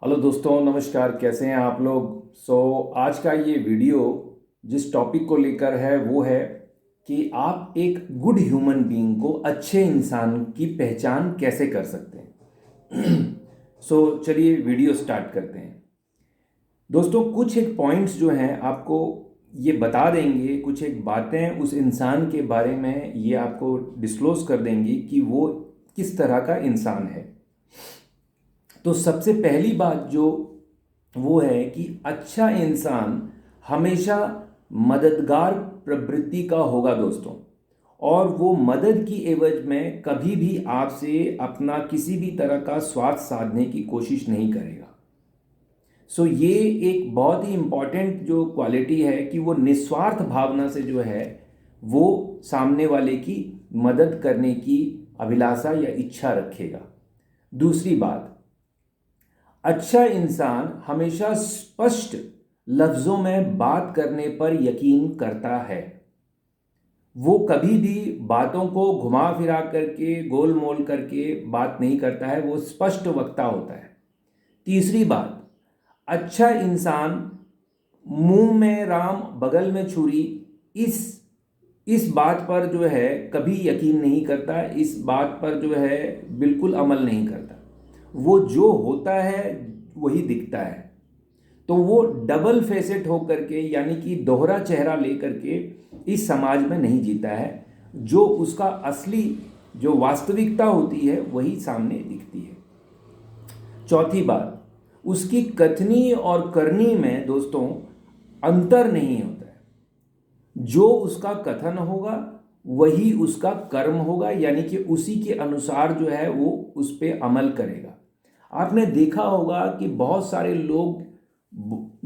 Hello दोस्तों, नमस्कार। कैसे हैं आप लोग? आज का ये वीडियो जिस टॉपिक को लेकर है वो है कि आप एक गुड ह्यूमन बीइंग को, अच्छे इंसान की पहचान कैसे कर सकते हैं। चलिए वीडियो स्टार्ट करते हैं। दोस्तों, कुछ एक पॉइंट्स जो हैं आपको ये बता देंगे, कुछ एक बातें उस इंसान के बारे में ये आपको डिस्क्लोज कर देंगी कि वो किस तरह का इंसान है। तो सबसे पहली बात जो वो है कि अच्छा इंसान हमेशा मददगार प्रवृत्ति का होगा दोस्तों, और वो मदद की एवज में कभी भी आपसे अपना किसी भी तरह का स्वार्थ साधने की कोशिश नहीं करेगा। ये एक बहुत ही इम्पॉर्टेंट जो क्वालिटी है कि वो निस्वार्थ भावना से जो है वो सामने वाले की मदद करने की अभिलाषा या इच्छा रखेगा। दूसरी बात, अच्छा इंसान हमेशा स्पष्ट लफ्ज़ों में बात करने पर यकीन करता है। वो कभी भी बातों को घुमा फिरा करके, गोल मोल करके बात नहीं करता है, वो स्पष्ट वक्ता होता है। तीसरी बात, अच्छा इंसान मुंह में राम बगल में छुरी, इस बात पर जो है कभी यकीन नहीं करता, इस बात पर जो है बिल्कुल अमल नहीं करता। वो जो होता है वही दिखता है। तो वो डबल फेसेट होकर के, यानी कि दोहरा चेहरा लेकर के इस समाज में नहीं जीता है। जो उसका असली जो वास्तविकता होती है वही सामने दिखती है। चौथी बात, उसकी कथनी और करनी में दोस्तों अंतर नहीं होता है। जो उसका कथन होगा वही उसका कर्म होगा, यानी कि उसी के अनुसार जो है वो उस पर अमल करेगा। आपने देखा होगा कि बहुत सारे लोग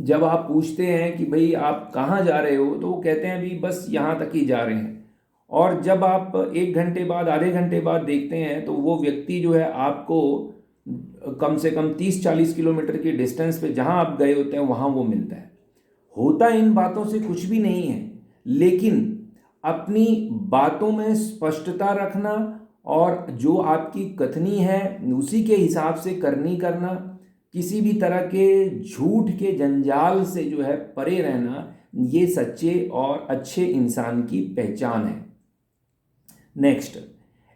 जब आप पूछते हैं कि भाई आप कहाँ जा रहे हो, तो वो कहते हैं भी बस यहाँ तक ही जा रहे हैं। और जब आप 1 घंटे बाद, आधे घंटे बाद देखते हैं तो वो व्यक्ति जो है आपको कम से कम 30-40 किलोमीटर की डिस्टेंस पे जहाँ आप गए होते हैं वहाँ वो मिलता है। होता इन बातों से कुछ भी नहीं है, लेकिन अपनी बातों में स्पष्टता रखना और जो आपकी कथनी है उसी के हिसाब से करनी करना, किसी भी तरह के झूठ के जंजाल से जो है परे रहना, ये सच्चे और अच्छे इंसान की पहचान है। नेक्स्ट,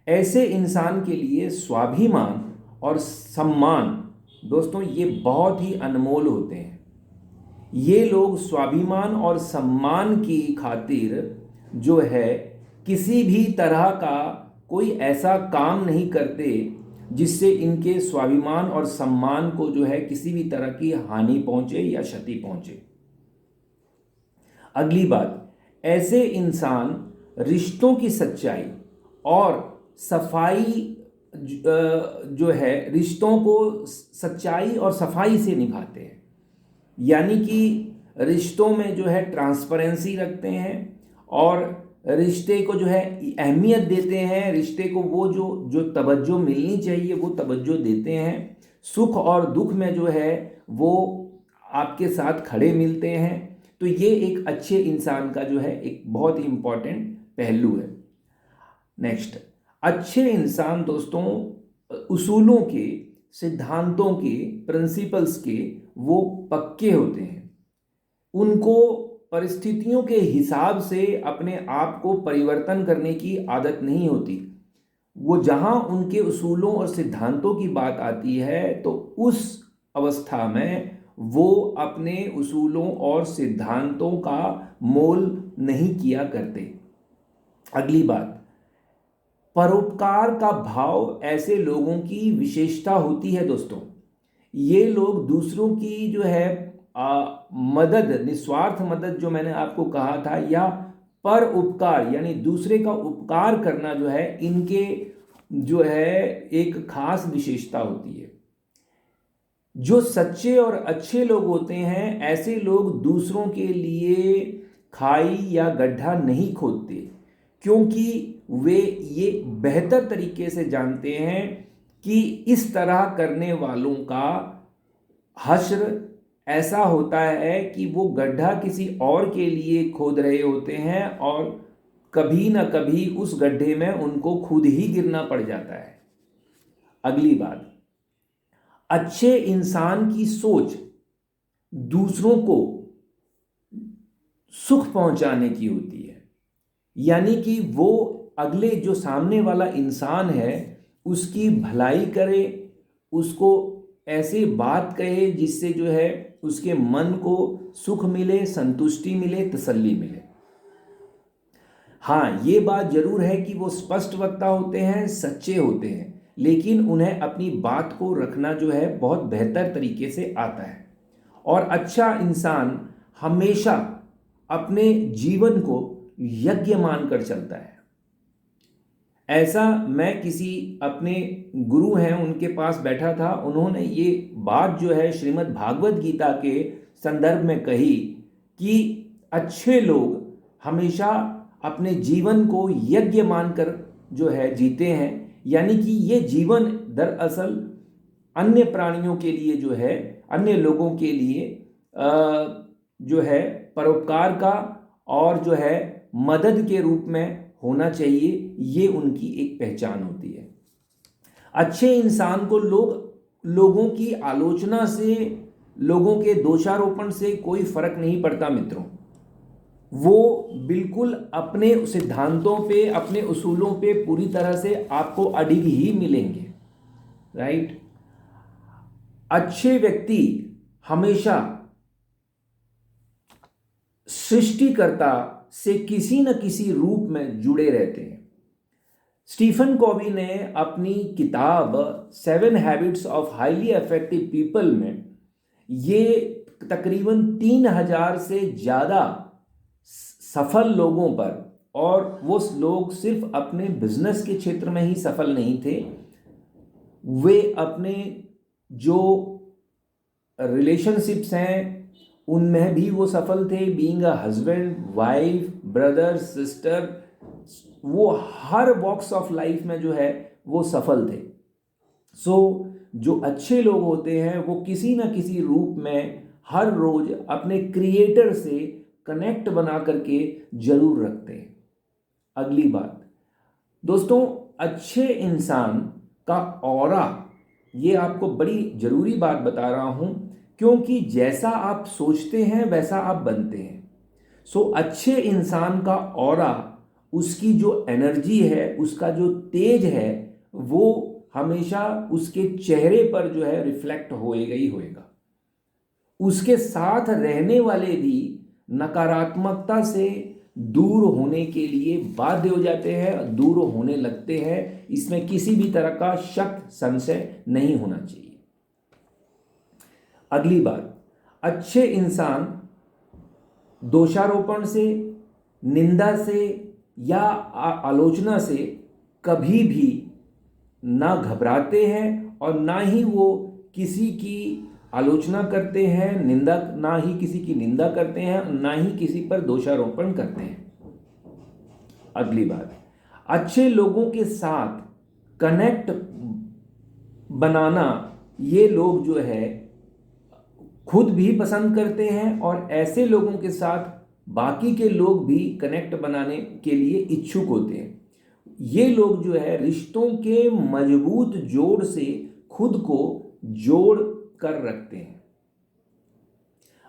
ऐसे इंसान के लिए स्वाभिमान और सम्मान दोस्तों ये बहुत ही अनमोल होते हैं। ये लोग स्वाभिमान और सम्मान की खातिर जो है किसी भी तरह का कोई ऐसा काम नहीं करते जिससे इनके स्वाभिमान और सम्मान को जो है किसी भी तरह की हानि पहुंचे या क्षति पहुंचे। अगली बात, ऐसे इंसान रिश्तों की सच्चाई और सफाई जो है रिश्तों को सच्चाई और सफाई से निभाते हैं, यानी कि रिश्तों में जो है ट्रांसपेरेंसी रखते हैं और रिश्ते को जो है अहमियत देते हैं। रिश्ते को वो जो तवज्जो मिलनी चाहिए वो तवज्जो देते हैं। सुख और दुख में जो है वो आपके साथ खड़े मिलते हैं। तो ये एक अच्छे इंसान का जो है एक बहुत ही इम्पॉर्टेंट पहलू है। नेक्स्ट, अच्छे इंसान दोस्तों उसूलों के, सिद्धांतों के, प्रिंसिपल्स के वो पक्के होते हैं। उनको परिस्थितियों के हिसाब से अपने आप को परिवर्तन करने की आदत नहीं होती। वो जहां उनके उसूलों और सिद्धांतों की बात आती है तो उस अवस्था में वो अपने उसूलों और सिद्धांतों का मोल नहीं किया करते। अगली बात, परोपकार का भाव ऐसे लोगों की विशेषता होती है दोस्तों। ये लोग दूसरों की जो है मदद, निस्वार्थ मदद जो मैंने आपको कहा था, या पर उपकार यानी दूसरे का उपकार करना जो है इनके जो है एक खास विशेषता होती है। जो सच्चे और अच्छे लोग होते हैं ऐसे लोग दूसरों के लिए खाई या गड्ढा नहीं खोदते, क्योंकि वे ये बेहतर तरीके से जानते हैं कि इस तरह करने वालों का हश्र ऐसा होता है कि वो गड्ढा किसी और के लिए खोद रहे होते हैं और कभी ना कभी उस गड्ढे में उनको खुद ही गिरना पड़ जाता है। अगली बात, अच्छे इंसान की सोच दूसरों को सुख पहुंचाने की होती है, यानी कि वो अगले जो सामने वाला इंसान है उसकी भलाई करे, उसको ऐसी बात कहे जिससे जो है उसके मन को सुख मिले, संतुष्टि मिले, तसल्ली मिले। हाँ, ये बात जरूर है कि वो स्पष्ट वक्ता होते हैं, सच्चे होते हैं, लेकिन उन्हें अपनी बात को रखना जो है बहुत बेहतर तरीके से आता है। और अच्छा इंसान हमेशा अपने जीवन को यज्ञ मानकर चलता है। ऐसा मैं किसी अपने गुरु हैं उनके पास बैठा था, उन्होंने ये बात जो है श्रीमद् भागवत गीता के संदर्भ में कही कि अच्छे लोग हमेशा अपने जीवन को यज्ञ मानकर जो है जीते हैं, यानी कि ये जीवन दरअसल अन्य प्राणियों के लिए जो है, अन्य लोगों के लिए जो है परोपकार का और जो है मदद के रूप में होना चाहिए, ये उनकी एक पहचान होती है। अच्छे इंसान को लोगों की आलोचना से, लोगों के दोषारोपण से कोई फर्क नहीं पड़ता मित्रों। वो बिल्कुल अपने सिद्धांतों पे, अपने उसूलों पे पूरी तरह से आपको अडिग ही मिलेंगे, राइट। अच्छे व्यक्ति हमेशा सृष्टिकर्ता से किसी न किसी रूप में जुड़े रहते हैं। स्टीफन कॉवी ने अपनी किताब 7 habits of highly effective people में ये तकरीबन 3000 से ज़्यादा सफल लोगों पर, और वो लोग सिर्फ अपने बिजनेस के क्षेत्र में ही सफल नहीं थे, वे अपने जो रिलेशनशिप्स हैं उनमें भी वो सफल थे। Being a husband, wife, brother, sister, वो हर वॉक्स ऑफ लाइफ में जो है वो सफल थे। जो अच्छे लोग होते हैं वो किसी न किसी रूप में हर रोज अपने क्रिएटर से कनेक्ट बना करके जरूर रखते हैं। अगली बात दोस्तों, अच्छे इंसान का ऑरा, ये आपको बड़ी जरूरी बात बता रहा हूं, क्योंकि जैसा आप सोचते हैं वैसा आप बनते हैं। अच्छे इंसान का ऑरा, उसकी जो एनर्जी है, उसका जो तेज है, वो हमेशा उसके चेहरे पर जो है रिफ्लेक्ट होएगा ही होएगा। उसके साथ रहने वाले भी नकारात्मकता से दूर होने के लिए बाध्य हो जाते हैं, दूर होने लगते हैं। इसमें किसी भी तरह का शक, संशय नहीं होना चाहिए। अगली बात, अच्छे इंसान दोषारोपण से, निंदा से या आलोचना से कभी भी ना घबराते हैं और ना ही वो किसी की आलोचना करते हैं, ना ही किसी की निंदा करते हैं, ना ही किसी पर दोषारोपण करते हैं। अगली बात, अच्छे लोगों के साथ कनेक्ट बनाना ये लोग जो है खुद भी पसंद करते हैं, और ऐसे लोगों के साथ बाकी के लोग भी कनेक्ट बनाने के लिए इच्छुक होते हैं। ये लोग जो है रिश्तों के मजबूत जोड़ से खुद को जोड़ कर रखते हैं।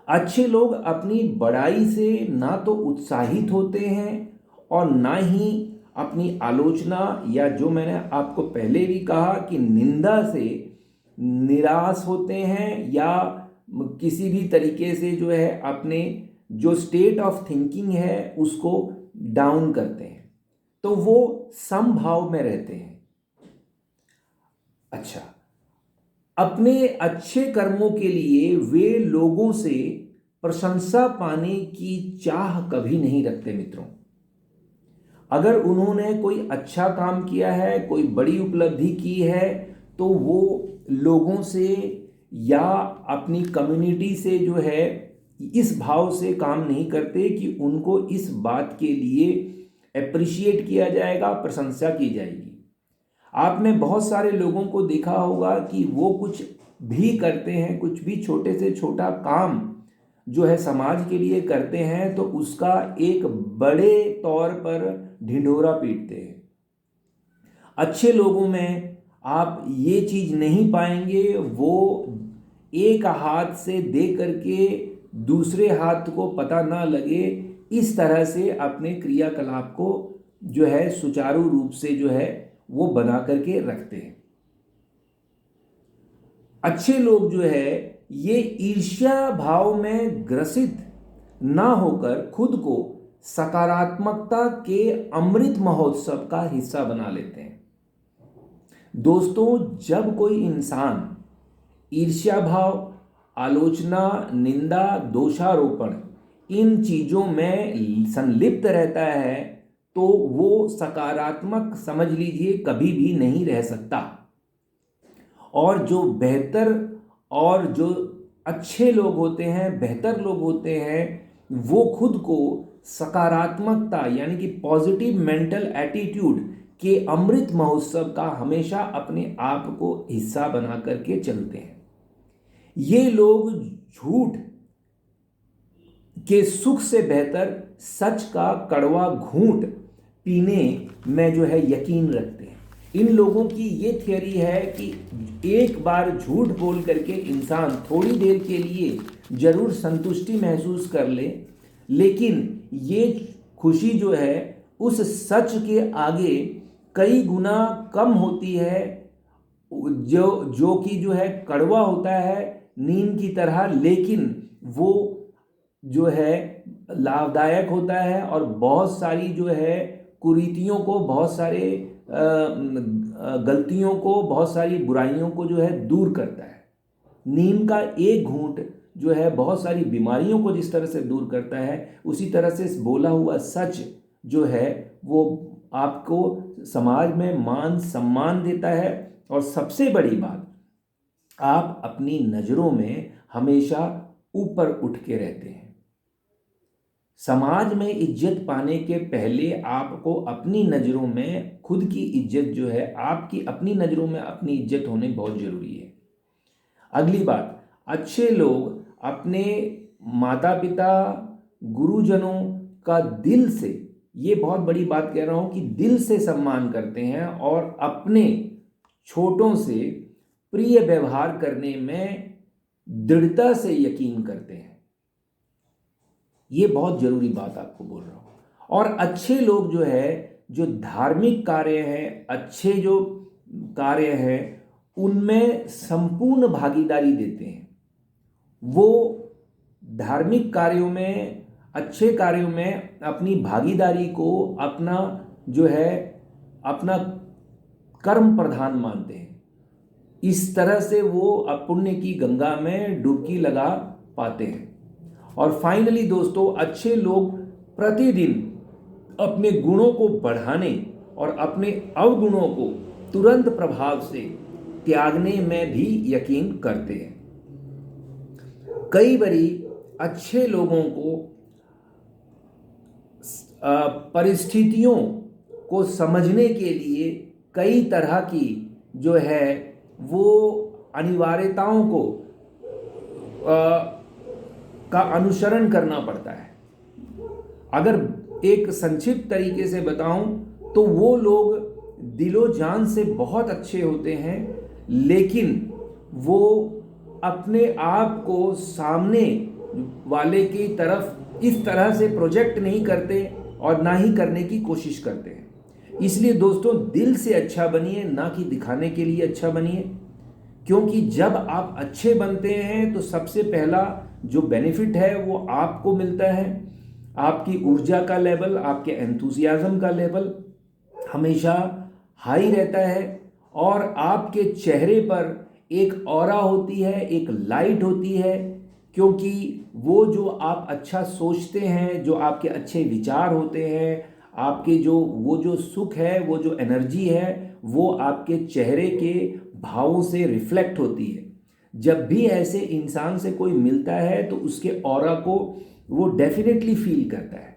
अच्छे लोग अपनी बड़ाई से ना तो उत्साहित होते हैं और ना ही अपनी आलोचना या जो मैंने आपको पहले भी कहा कि निंदा से निराश होते हैं, या किसी भी तरीके से जो है अपने जो स्टेट ऑफ थिंकिंग है उसको डाउन करते हैं। तो वो समभाव में रहते हैं। अच्छा, अपने अच्छे कर्मों के लिए वे लोगों से प्रशंसा पाने की चाह कभी नहीं रखते मित्रों। अगर उन्होंने कोई अच्छा काम किया है, कोई बड़ी उपलब्धि की है, तो वो लोगों से या अपनी कम्युनिटी से जो है इस भाव से काम नहीं करते कि उनको इस बात के लिए अप्रिशिएट किया जाएगा, प्रशंसा की जाएगी। आपने बहुत सारे लोगों को देखा होगा कि वो कुछ भी करते हैं, कुछ भी छोटे से छोटा काम जो है समाज के लिए करते हैं, तो उसका एक बड़े तौर पर ढिंढोरा पीटते हैं। अच्छे लोगों में आप ये चीज़ नहीं पाएंगे वो एक हाथ से दे करके दूसरे हाथ को पता ना लगे, इस तरह से अपने क्रियाकलाप को जो है सुचारू रूप से जो है वो बना करके रखते हैं। अच्छे लोग जो है ये ईर्ष्या भाव में ग्रसित ना होकर खुद को सकारात्मकता के अमृत महोत्सव का हिस्सा बना लेते हैं। दोस्तों, जब कोई इंसान ईर्ष्या भाव, आलोचना, निंदा, दोषारोपण इन चीजों में संलिप्त रहता है तो वो सकारात्मक समझ लीजिए कभी भी नहीं रह सकता। और जो बेहतर और जो अच्छे लोग होते हैं, बेहतर लोग होते हैं, वो खुद को सकारात्मकता यानी कि पॉजिटिव मेंटल एटीट्यूड के अमृत महोत्सव का हमेशा अपने आप को हिस्सा बना करके चलते हैं। ये लोग झूठ के सुख से बेहतर सच का कड़वा घूंट पीने में जो है यकीन रखते हैं। इन लोगों की ये थियरी है कि एक बार झूठ बोल करके इंसान थोड़ी देर के लिए जरूर संतुष्टि महसूस कर ले, लेकिन ये खुशी जो है उस सच के आगे कई गुना कम होती है, जो कि जो है कड़वा होता है नीम की तरह, लेकिन वो जो है लाभदायक होता है और बहुत सारी जो है कुरीतियों को, बहुत सारे गलतियों को, बहुत सारी बुराइयों को जो है दूर करता है। नीम का एक घूंट जो है बहुत सारी बीमारियों को जिस तरह से दूर करता है, उसी तरह से बोला हुआ सच जो है वो आपको समाज में मान सम्मान देता है। और सबसे बड़ी बात, आप अपनी नज़रों में हमेशा ऊपर उठ के रहते हैं। समाज में इज्जत पाने के पहले आपको अपनी नज़रों में खुद की इज्जत जो है, आपकी अपनी नज़रों में अपनी इज्जत होनी बहुत ज़रूरी है। अगली बात, अच्छे लोग अपने माता पिता, गुरुजनों का दिल से, ये बहुत बड़ी बात कह रहा हूँ कि दिल से सम्मान करते हैं और अपने छोटों से प्रिय व्यवहार करने में दृढ़ता से यकीन करते हैं। ये बहुत जरूरी बात आपको बोल रहा हूँ। और अच्छे लोग जो है, जो धार्मिक कार्य हैं, अच्छे जो कार्य हैं, उनमें संपूर्ण भागीदारी देते हैं। वो धार्मिक कार्यों में, अच्छे कार्यों में अपनी भागीदारी को अपना जो है अपना कर्म प्रधान मानते हैं। इस तरह से वो पुण्य की गंगा में डुबकी लगा पाते हैं। और फाइनली दोस्तों, अच्छे लोग प्रतिदिन अपने गुणों को बढ़ाने और अपने अवगुणों को तुरंत प्रभाव से त्यागने में भी यकीन करते हैं। कई बारी अच्छे लोगों को परिस्थितियों को समझने के लिए कई तरह की जो है वो अनिवार्यताओं को का अनुसरण करना पड़ता है। अगर एक संक्षिप्त तरीके से बताऊं तो वो लोग दिलो जान से बहुत अच्छे होते हैं, लेकिन वो अपने आप को सामने वाले की तरफ इस तरह से प्रोजेक्ट नहीं करते और ना ही करने की कोशिश करते हैं। इसलिए दोस्तों, दिल से अच्छा बनिए, ना कि दिखाने के लिए अच्छा बनिए। क्योंकि जब आप अच्छे बनते हैं तो सबसे पहला जो बेनिफिट है वो आपको मिलता है। आपकी ऊर्जा का लेवल, आपके एंथुसियाज्म का लेवल हमेशा हाई रहता है और आपके चेहरे पर एक ऑरा होती है, एक लाइट होती है, क्योंकि वो जो आप अच्छा सोचते हैं, जो आपके अच्छे विचार होते हैं, आपके वो जो सुख है, वो जो एनर्जी है, वो आपके चेहरे के भावों से रिफ्लेक्ट होती है। जब भी ऐसे इंसान से कोई मिलता है तो उसके ऑरा को वो डेफिनेटली फील करता है।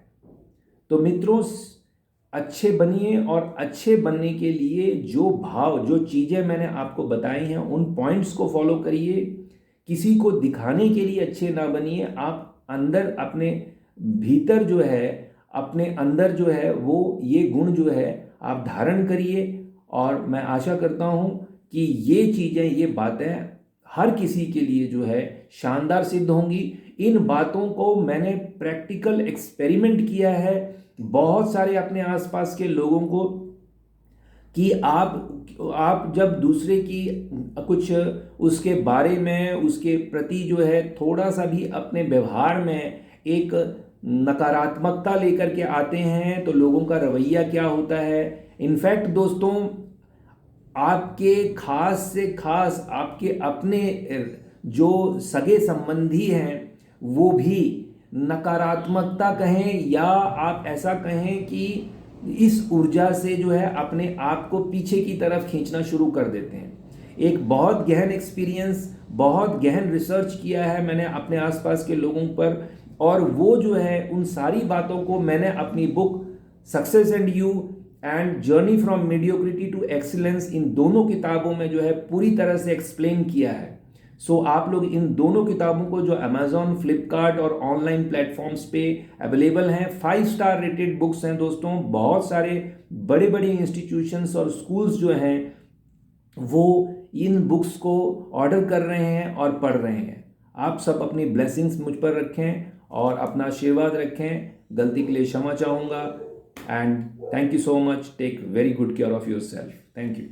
तो मित्रों, अच्छे बनिए और अच्छे बनने के लिए जो भाव, जो चीज़ें मैंने आपको बताई हैं, उन पॉइंट्स को फॉलो करिए। किसी को दिखाने के लिए अच्छे ना बनिए। आप अंदर अपने भीतर जो है, अपने अंदर जो है वो ये गुण जो है आप धारण करिए। और मैं आशा करता हूँ कि ये चीज़ें, ये बातें हर किसी के लिए जो है शानदार सिद्ध होंगी। इन बातों को मैंने प्रैक्टिकल एक्सपेरिमेंट किया है बहुत सारे अपने आसपास के लोगों को, कि आप जब दूसरे की कुछ उसके बारे में, उसके प्रति जो है थोड़ा सा भी अपने व्यवहार में एक नकारात्मकता लेकर के आते हैं तो लोगों का रवैया क्या होता है। इनफैक्ट दोस्तों, आपके खास से खास आपके अपने जो सगे संबंधी हैं वो भी नकारात्मकता कहें या आप ऐसा कहें कि इस ऊर्जा से जो है अपने आप को पीछे की तरफ खींचना शुरू कर देते हैं। एक बहुत गहन एक्सपीरियंस, बहुत गहन रिसर्च किया है मैंने अपने आसपास के लोगों पर, और वो जो है उन सारी बातों को मैंने अपनी book success and you and journey from mediocrity to excellence, इन दोनों किताबों में जो है पूरी तरह से एक्सप्लेन किया है। सो आप लोग इन दोनों किताबों को, जो अमेजॉन, फ्लिपकार्ट और ऑनलाइन प्लेटफॉर्म्स पे अवेलेबल हैं, 5 स्टार रेटेड बुक्स हैं दोस्तों। बहुत सारे बड़े बड़े इंस्टीट्यूशंस और स्कूल्स जो हैं वो इन बुक्स को ऑर्डर कर रहे हैं और पढ़ रहे हैं। आप सब अपनी ब्लेसिंग्स मुझ पर रखें और अपना आशीर्वाद रखें। गलती के लिए क्षमा चाहूँगा, and thank you so much. Take very good care of yourself. Thank you.